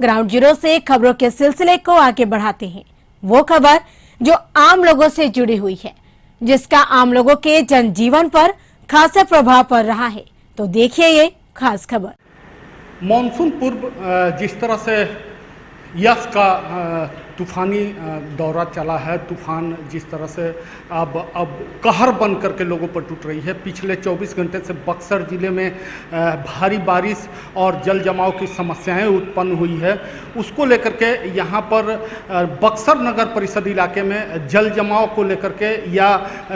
Ground zero से खबरों के सिलसिले को आगे बढ़ाते हैं। वो खबर जो आम लोगों से जुड़ी हुई है, जिसका आम लोगों के जनजीवन पर खासा प्रभाव पड़ रहा है। तो देखिए ये खास खबर। मानसून पूर्व जिस तरह से यस का तूफानी दौरा चला है, तूफान जिस तरह से अब कहर बन करके लोगों पर टूट रही है। पिछले 24 घंटे से बक्सर ज़िले में भारी बारिश और जल जमाव की समस्याएं उत्पन्न हुई है। उसको लेकर के यहाँ पर बक्सर नगर परिषद इलाके में जल जमाव को लेकर के या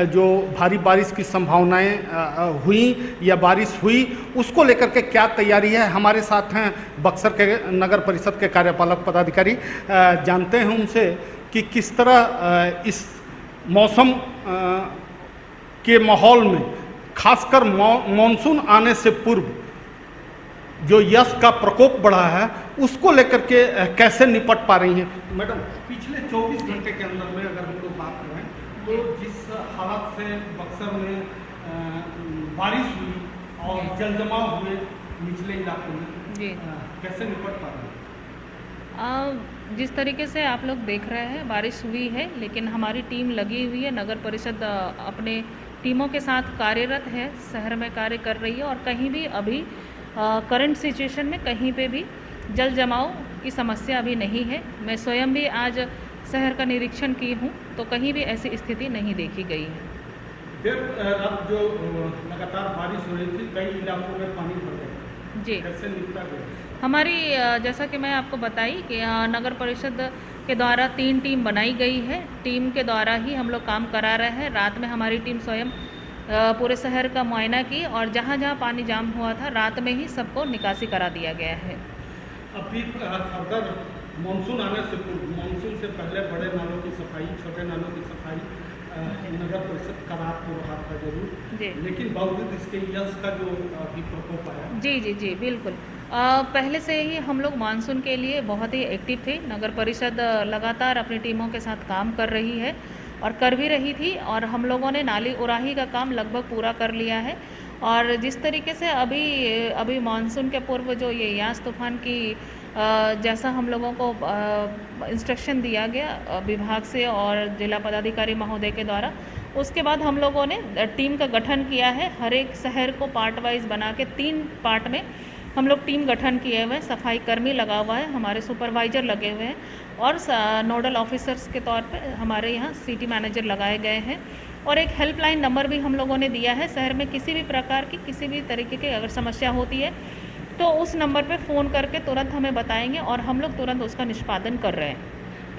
जो भारी बारिश की संभावनाएं हुई या बारिश हुई, उसको लेकर के क्या तैयारी है। हमारे साथ हैं बक्सर के नगर परिषद के कार्यपालक पदाधिकारी, जानते हैं उनसे कि किस तरह इस मौसम के माहौल में खासकर मानसून आने से पूर्व जो यस का प्रकोप बढ़ा है, उसको लेकर के कैसे निपट पा रही हैं। मैडम, पिछले 24 घंटे के अंदर में अगर हम लोग बात करें तो जिस हालत से बक्सर में बारिश हुई और जल जमाव हुए निचले इलाकों में, कैसे निपट पा रहे हैं? जिस तरीके से आप लोग देख रहे हैं, बारिश हुई है, लेकिन हमारी टीम लगी हुई है। नगर परिषद अपने टीमों के साथ कार्यरत है, शहर में कार्य कर रही है और कहीं भी अभी करंट सिचुएशन में कहीं पे भी जल जमाव की समस्या अभी नहीं है। मैं स्वयं भी आज शहर का निरीक्षण की हूँ, तो कहीं भी ऐसी स्थिति नहीं देखी गई है। अब जो लगातार बारिश हो रही थी, कई इलाकों में पानी भर गया जी, कैसे निपटा गया? हमारी जैसा कि मैं आपको बताई कि नगर परिषद के द्वारा 3 टीम बनाई गई है। टीम के द्वारा ही हम लोग काम करा रहे हैं। रात में हमारी टीम स्वयं पूरे शहर का मुआयना की और जहाँ जहाँ पानी जाम हुआ था, रात में ही सबको निकासी करा दिया गया है। अभी अगर मानसून आने से पूर्व, मानसून से पहले बड़े नालों की सफाई, छोटे नालों की सफाई नगर परिषद करा तो रहा था जरूर, लेकिन बावजूद इसके यस का जो अभी प्रकोप आया। जी बिल्कुल। पहले से ही हम लोग मानसून के लिए बहुत ही एक्टिव थे। नगर परिषद लगातार अपनी टीमों के साथ काम कर रही है और कर भी रही थी, और हम लोगों ने नाली उराही का काम लगभग पूरा कर लिया है। और जिस तरीके से अभी मानसून के पूर्व जो ये यास तूफान की जैसा हम लोगों को इंस्ट्रक्शन दिया गया विभाग से और जिला पदाधिकारी महोदय के द्वारा, उसके बाद हम लोगों ने टीम का गठन किया है। हर एक शहर को पार्ट वाइज बना के 3 पार्ट में हम लोग टीम गठन किए हुए हैं। सफाई कर्मी लगा हुआ है, हमारे सुपरवाइजर लगे हुए हैं और नोडल ऑफिसर्स के तौर पे हमारे यहाँ सिटी मैनेजर लगाए गए हैं। और एक हेल्पलाइन नंबर भी हम लोगों ने दिया है। शहर में किसी भी प्रकार की किसी भी तरीके की अगर समस्या होती है तो उस नंबर पे फ़ोन करके तुरंत हमें बताएंगे और हम लोग तुरंत उसका निष्पादन कर रहे हैं।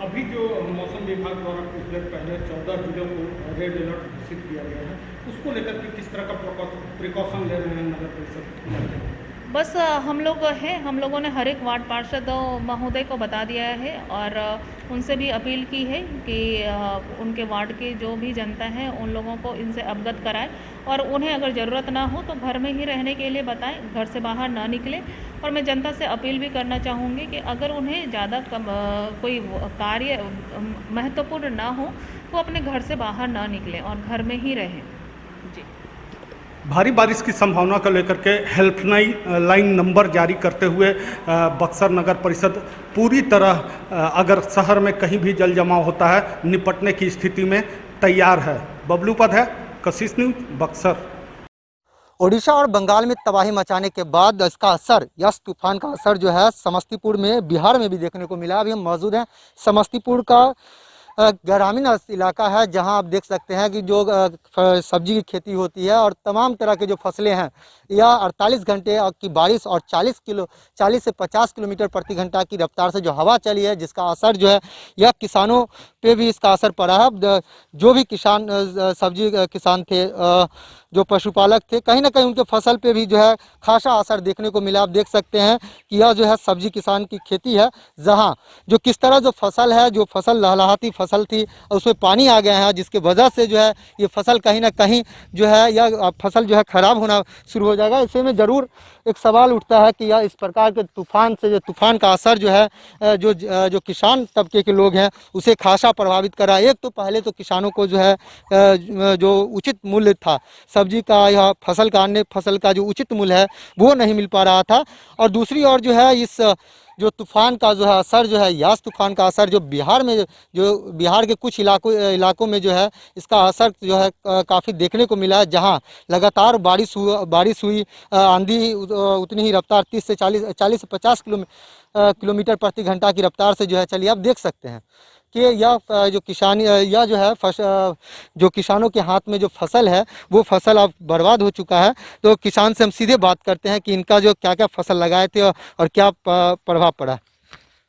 अभी जो मौसम विभाग द्वारा कुछ देर पहले 14 जिलों को रेड अलर्ट घोषित किया गया है, उसको लेकर के किस तरह का प्रिकॉशन ले रहे हैं नगर परिषद? बस हम लोगों ने हर एक वार्ड पार्षद महोदय को बता दिया है और उनसे भी अपील की है कि उनके वार्ड के जो भी जनता है उन लोगों को इनसे अवगत कराएं और उन्हें अगर ज़रूरत ना हो तो घर में ही रहने के लिए बताएं, घर से बाहर ना निकलें। और मैं जनता से अपील भी करना चाहूँगी कि अगर उन्हें ज़्यादा कोई कार्य महत्वपूर्ण ना हो तो अपने घर से बाहर ना निकलें और घर में ही रहें। जी। भारी बारिश की संभावना को लेकर के हेल्पलाइन नंबर जारी करते हुए बक्सर नगर परिषद पूरी तरह अगर शहर में कहीं भी जल जमाव होता है, निपटने की स्थिति में तैयार है। बबलू पद है, कशिश न्यूज, बक्सर। ओडिशा और बंगाल में तबाही मचाने के बाद इसका असर, यस तूफान का असर जो है समस्तीपुर में, बिहार में भी देखने को मिला। अभी हम मौजूद हैं समस्तीपुर का ग्रामीण इलाका है, जहां आप देख सकते हैं कि जो सब्जी की खेती होती है और तमाम तरह के जो फसलें हैं, यह 48 घंटे की बारिश और 40 से 50 किलोमीटर प्रति घंटा की रफ्तार से जो हवा चली है, जिसका असर जो है यह किसानों पे भी इसका असर पड़ा है। जो भी किसान सब्जी किसान थे, जो पशुपालक थे, कहीं ना कहीं उनके फसल पे भी जो है खासा असर देखने को मिला। आप देख सकते हैं कि यह जो है सब्जी किसान की खेती है, जहां जो किस तरह जो फसल है, जो फसल लहलहाती फसल थी, उसमें पानी आ गया है, जिसके वजह से जो है ये फसल कहीं ना कहीं जो है यह फसल जो है खराब होना शुरू हो जाएगा। ऐसे में ज़रूर एक सवाल उठता है कि यह इस प्रकार के तूफान से जो तूफान का असर जो है जो किसान तबके के लोग हैं उसे खासा प्रभावित कर रहा है। एक तो पहले तो किसानों को जो है जो उचित मूल्य था सब्जी का या फसल का, अन्य फसल का जो उचित मूल्य है वो नहीं मिल पा रहा था, और दूसरी ओर जो है इस जो तूफान का जो है असर जो है यास तूफान का असर जो बिहार में जो बिहार के कुछ इलाकों में जो है इसका असर जो है काफ़ी देखने को मिला है, जहां लगातार बारिश हुई आंधी उतनी ही रफ्तार 30 से 40 से 50 किलोमीटर प्रति घंटा की रफ्तार से जो है चलिए आप देख सकते हैं कि यह जो किसान यह जो है जो किसानों के हाथ में जो फसल है वो फसल अब बर्बाद हो चुका है। तो किसान से हम सीधे बात करते हैं कि इनका जो क्या क्या फसल लगाए थे और क्या प्रभाव पड़ा,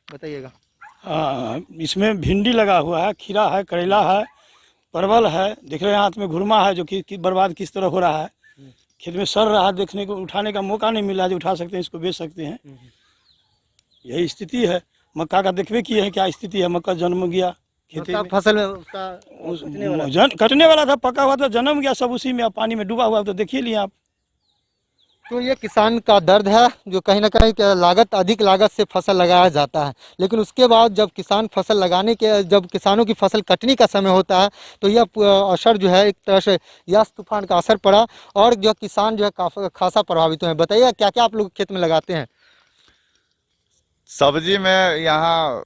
बताइएगा। इसमें भिंडी लगा हुआ है, खीरा है, करेला है, परवल है, देख रहे हैं हाथ में घुरमा है जो कि बर्बाद किस तरह हो रहा है। खेत में सड़ रहा है, देखने को उठाने का मौका नहीं मिला जो उठा सकते हैं, इसको बेच सकते हैं। यही स्थिति है। मक्का का देखबे किए हैं क्या स्थिति है, मक्का जन्म गया खेती में, फसल में उसका कटने वाला था, पका हुआ था, जन्म गया, सब उसी में पानी में डूबा हुआ, तो देखिए लिए आप। तो ये किसान का दर्द है जो कहीं ना कहीं अधिक लागत से फसल लगाया जाता है, लेकिन उसके बाद जब जब किसानों की फसल कटने का समय होता है तो यह असर जो है एक तरह से यास तूफान का असर पड़ा और जो किसान जो है खासा प्रभावित हुए हैं। बताइए क्या क्या आप लोग खेत में लगाते हैं? सब्जी में यहाँ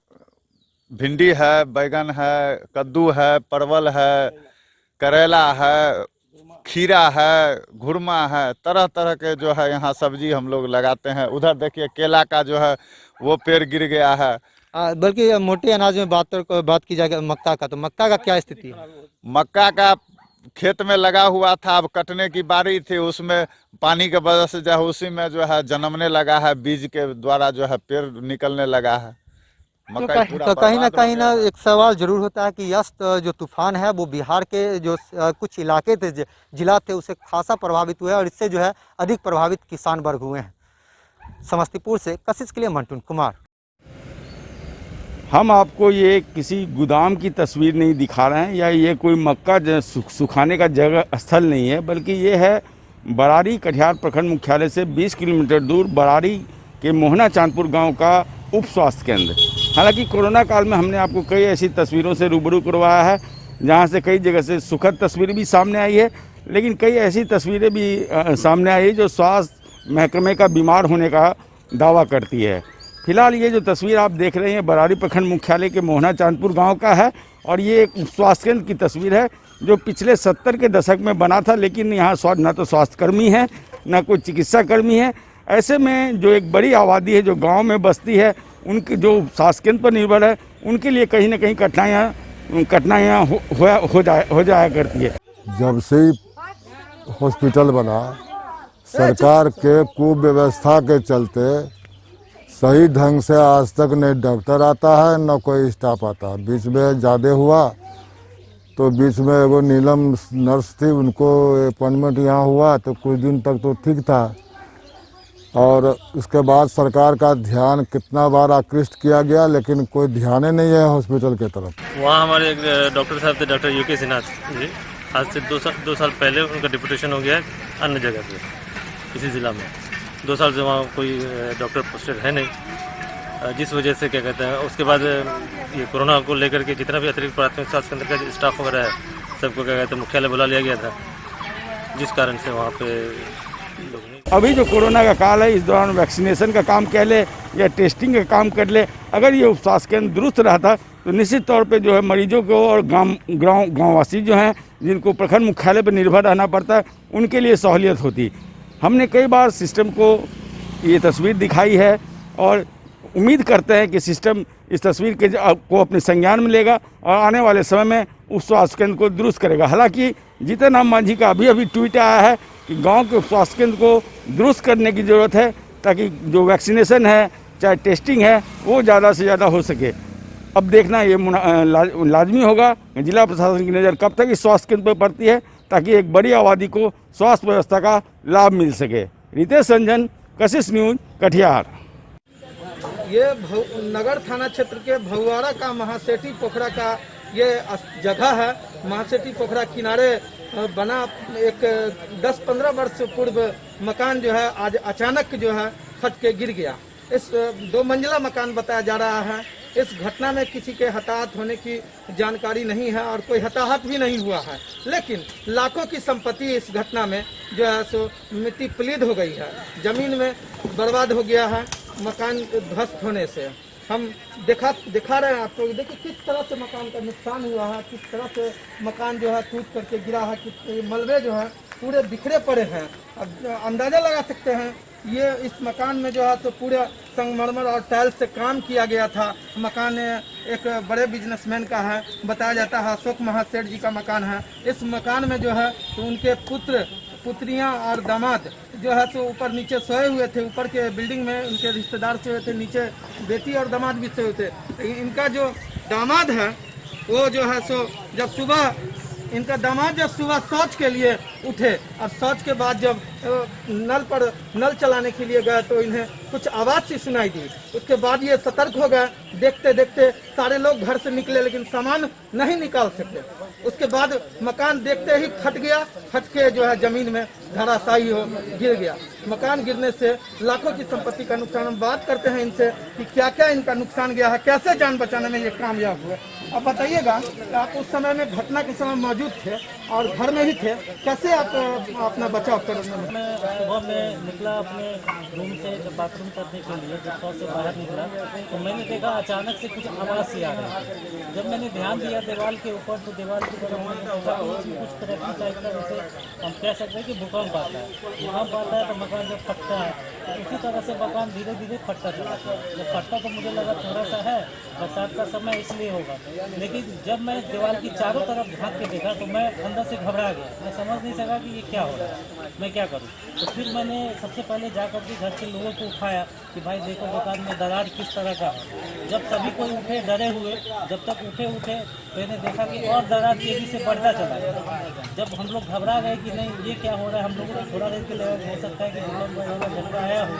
भिंडी है, बैगन है, कद्दू है, परवल है, करेला है, खीरा है, घुरमा है, तरह तरह के जो है यहाँ सब्जी हम लोग लगाते हैं। उधर देखिए केला का जो है वो पेड़ गिर गया है। बल्कि मोटे अनाज में बात की जाए मक्का का, तो मक्का का क्या स्थिति है? मक्का का खेत में लगा हुआ था, अब कटने की बारी थी, उसमें पानी के वजह से जो है उसी में जो है जन्मने लगा है, बीज के द्वारा जो है पेड़ निकलने लगा है। तो कहीं ना एक सवाल जरूर होता है कि यास जो तूफान है वो बिहार के जो कुछ इलाके थे, जिला थे, उसे खासा प्रभावित हुआ है और इससे जो है अधिक प्रभावित किसान वर्ग हुए हैं। समस्तीपुर से कशिश के लिए मंटून कुमार। हम आपको ये किसी गोदाम की तस्वीर नहीं दिखा रहे हैं या ये कोई मक्का सुखाने का जगह स्थल नहीं है, बल्कि ये है बरारी कटिहार प्रखंड मुख्यालय से 20 किलोमीटर दूर बरारी के मोहना चांदपुर गांव का उप स्वास्थ्य केंद्र। हालांकि कोरोना काल में हमने आपको कई ऐसी तस्वीरों से रूबरू करवाया है जहां से कई जगह से सुखद तस्वीर भी सामने आई है, लेकिन कई ऐसी तस्वीरें भी सामने आई है जो स्वास्थ्य महकमे का बीमार होने का दावा करती है। फिलहाल ये जो तस्वीर आप देख रहे हैं बरारी प्रखंड मुख्यालय के मोहना चांदपुर गांव का है और ये एक स्वास्थ्य केंद्र की तस्वीर है जो पिछले 70 के दशक में बना था, लेकिन यहाँ ना तो स्वास्थ्यकर्मी है ना कोई चिकित्सा कर्मी है। ऐसे में जो एक बड़ी आबादी है जो गांव में बसती है, उनके जो स्वास्थ्य केंद्र पर निर्भर है, उनके लिए कहीं ना कहीं कठिनाइयाँ हो जाया करती है। जब से हॉस्पिटल बना, सरकार के कुव्यवस्था के चलते सही ढंग से आज तक न डॉक्टर आता है न कोई स्टाफ आता। बीच में ज़्यादा हुआ तो बीच में एगो नीलम नर्स थी, उनको अपॉइंटमेंट यहाँ हुआ तो कुछ दिन तक तो ठीक था, और उसके बाद सरकार का ध्यान कितना बार आकृष्ट किया गया लेकिन कोई ध्यान ही नहीं है हॉस्पिटल के तरफ। वहाँ हमारे एक डॉक्टर साहब थे, डॉक्टर यूके सिन्हा जी, आज से 2 साल पहले उनका डिप्यूटेशन हो गया है अन्य जगह पे, इसी ज़िला में। 2 साल से वहाँ कोई डॉक्टर पोस्टेड है नहीं, जिस वजह से क्या कहते हैं उसके बाद ये कोरोना को लेकर के जितना भी अतिरिक्त प्राथमिक स्वास्थ्य केंद्र का स्टाफ वगैरह है सबको क्या कहते हैं मुख्यालय बुला लिया गया था, जिस कारण से वहाँ पे लोग नहीं। अभी जो कोरोना का काल है, इस दौरान वैक्सीनेशन का काम कह ले या टेस्टिंग का काम कर ले, अगर ये उपस्वास्थ्य केंद्र दुरुस्त रहता तो निश्चित तौर पे जो है मरीजों को और गाँववासी जो हैं जिनको प्रखंड मुख्यालय पर निर्भर रहना पड़ता है उनके लिए सहूलियत होती। हमने कई बार सिस्टम को ये तस्वीर दिखाई है और उम्मीद करते हैं कि सिस्टम इस तस्वीर के को अपने संज्ञान में लेगा और आने वाले समय में उस स्वास्थ्य केंद्र को दुरुस्त करेगा। हालांकि जीतन राम मांझी का अभी ट्वीट आया है कि गांव के स्वास्थ्य केंद्र को दुरुस्त करने की ज़रूरत है ताकि जो वैक्सीनेशन है चाहे टेस्टिंग है वो ज़्यादा से ज़्यादा हो सके। अब देखना ये लाजमी होगा जिला प्रशासन की नज़र कब तक इस स्वास्थ्य केंद्र पर पड़ती है ताकि एक बड़ी आबादी को स्वास्थ्य व्यवस्था का लाभ मिल सके। रितेश रंजन, कशिश न्यूज, कटिहार। ये नगर थाना क्षेत्र के भगवाड़ा का महासेठी पोखरा का ये जगह है। महासेठी पोखरा किनारे बना एक 10-15 वर्ष पूर्व मकान जो है आज अचानक जो है फट के गिर गया। इस 2 मंजिला मकान बताया जा रहा है। इस घटना में किसी के हताहत होने की जानकारी नहीं है और कोई हताहत भी नहीं हुआ है, लेकिन लाखों की संपत्ति इस घटना में जो है सो मिट्टी पलीद हो गई है, जमीन में बर्बाद हो गया है मकान ध्वस्त होने से। हम दिखा रहे हैं आपको, देखिए किस तरह से मकान का नुकसान हुआ है, किस तरह से मकान जो है टूट करके गिरा है, किस मलबे जो है पूरे बिखरे पड़े हैं। अब अंदाजा लगा सकते हैं ये इस मकान में जो है तो पूरा संगमरमर और टाइल्स से काम किया गया था। मकान एक बड़े बिजनेसमैन का है, बताया जाता है अशोक महासेठ जी का मकान है। इस मकान में जो है तो उनके पुत्रियां और दामाद जो है तो ऊपर नीचे सोए हुए थे। ऊपर के बिल्डिंग में उनके रिश्तेदार सोए थे, नीचे बेटी और दामाद भी सोए थे। इनका जो दामाद है वो जो है सो इनका दामाद जब सुबह शौच के लिए उठे और शौच के बाद जब नल चलाने के लिए गए तो इन्हें कुछ आवाज़ सी सुनाई दी। उसके बाद ये सतर्क हो गए, देखते देखते सारे लोग घर से निकले लेकिन सामान नहीं निकाल सके। उसके बाद मकान देखते ही फट गया, फट के जो है जमीन में धराशायी हो गिर गया। मकान गिरने से लाखों की संपत्ति का नुकसान। हम बात करते हैं इनसे कि क्या क्या इनका नुकसान गया है, कैसे जान बचाने में ये कामयाब हुए। अब बताइएगा, आप उस समय में घटना के समय मौजूद थे और घर में ही थे, कैसे आप अपना बचाव करने में? मैं सुबह में निकला अपने रूम से जब बाथरूम करने के लिए, जब शौच से बाहर निकला तो मैंने देखा अचानक से कुछ आवाज़ सी आ रही। जब मैंने ध्यान दिया दीवार के ऊपर तो दीवार की तरफ मैंने देखा कुछ तरह की टाइप का, जैसे हम कह सकते हैं कि भूकंप आता है। भूकंप आता है तो मकान जब फटता है तो उसी तरह से मकान धीरे धीरे फटता चला। जब फटता तो मुझे लगा थोड़ा सा है, बरसात का समय इसलिए होगा, लेकिन जब मैं दीवार की चारों तरफ झाँक के देखा तो मैं अंदर से घबरा गया। मैं समझ नहीं सका कि ये क्या हो रहा है, मैं क्या करूं। तो फिर मैंने सबसे पहले जाकर के घर के लोगों को उठाया कि भाई देखो मकान में दरार किस तरह का है। जब सभी कोई उठे डरे हुए, जब तक उठे मैंने देखा कि और दरार तेजी से बढ़ता चला गया। जब हम लोग घबरा गए कि नहीं ये क्या हो रहा है, हम लोगों को थोड़ा देर के लिए हो सकता है कि भूकंप वगैरह झटका आया हो।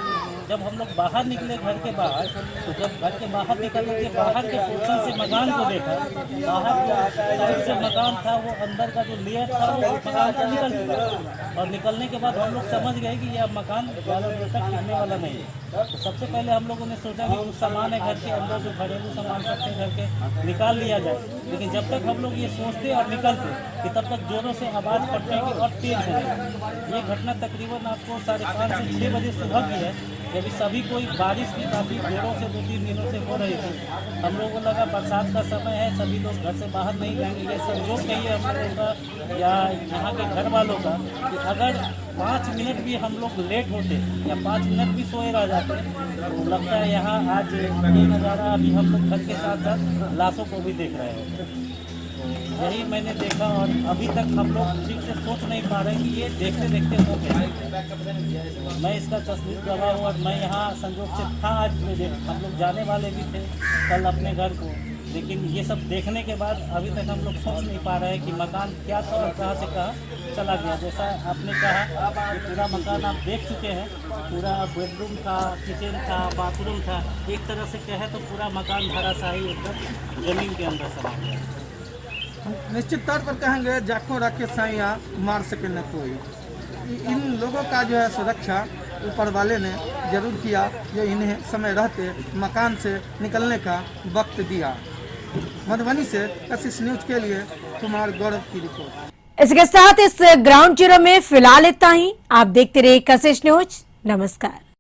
जब हम लोग बाहर निकले घर के बाहर, तो जब घर के बाहर निकल के बाहर के पोर्शन से मकान को देखा, बाहर जो साइड से मकान था वो अंदर का जो लेयर था वो मकान से निकल चुका। और निकलने के बाद हम लोग समझ गए कि यह मकान ज़्यादा देर तक टिकने वाला नहीं है। तो सबसे पहले हम लोगों ने सोचा कि कुछ सामान है घर के अंदर, जो घरेलू सामान सकते हैं घर के, निकाल लिया जाए। लेकिन जब तक हम लोग ये सोचते और निकलते कि तब तक जोरों से आवाज़ फटने की और तेज हो गई। ये घटना तकरीबन आपको 5:30 से 6 बजे सुबह की है, जब सभी कोई बारिश भी काफ़ी जोरों से 2-3 दिनों से हो रही थी। हम लोगों को लगा बरसात का समय है, सभी लोग घर से बाहर नहीं जाएंगे। ये संयोग कहिए हम लोगों का या यहाँ के घर वालों का कि अगर 5 मिनट भी हम लोग लेट होते या 5 मिनट भी सोए रह जाते तो लगता है यहाँ आज ये नज़ारा अभी हम लोग घर के साथ साथ लाशों को भी देख रहे हैं। यही मैंने देखा और अभी तक हम लोग ठीक से सोच नहीं पा रहे कि ये देखते देखते हो गया। मैं इसका तस्वीर गवाह हूँ और मैं यहाँ संयोग से था। आज हम लोग जाने वाले भी थे कल अपने घर को, लेकिन ये सब देखने के बाद अभी तक हम लोग सोच नहीं पा रहे हैं कि मकान क्या था और कहाँ से कहाँ चला गया। जैसा आपने कहा कि पूरा मकान आप देख चुके हैं, पूरा बेडरूम था, किचन था, बाथरूम था, एक तरह से कहे तो पूरा मकान धराशायी एकदम जमीन के अंदर समा गया। निश्चित तौर पर कहेंगे जाको रखे साइया मार सके न कोई। इन लोगों का जो है सुरक्षा ऊपर वाले ने जरूर किया, जो इन्हें समय रहते मकान से निकलने का वक्त दिया। मधुबनी से कशिश न्यूज के लिए कुमार गौरव की रिपोर्ट। इसके साथ इस ग्राउंड जीरो में फिलहाल इतना ही। आप देखते रहिए कशिश न्यूज। नमस्कार।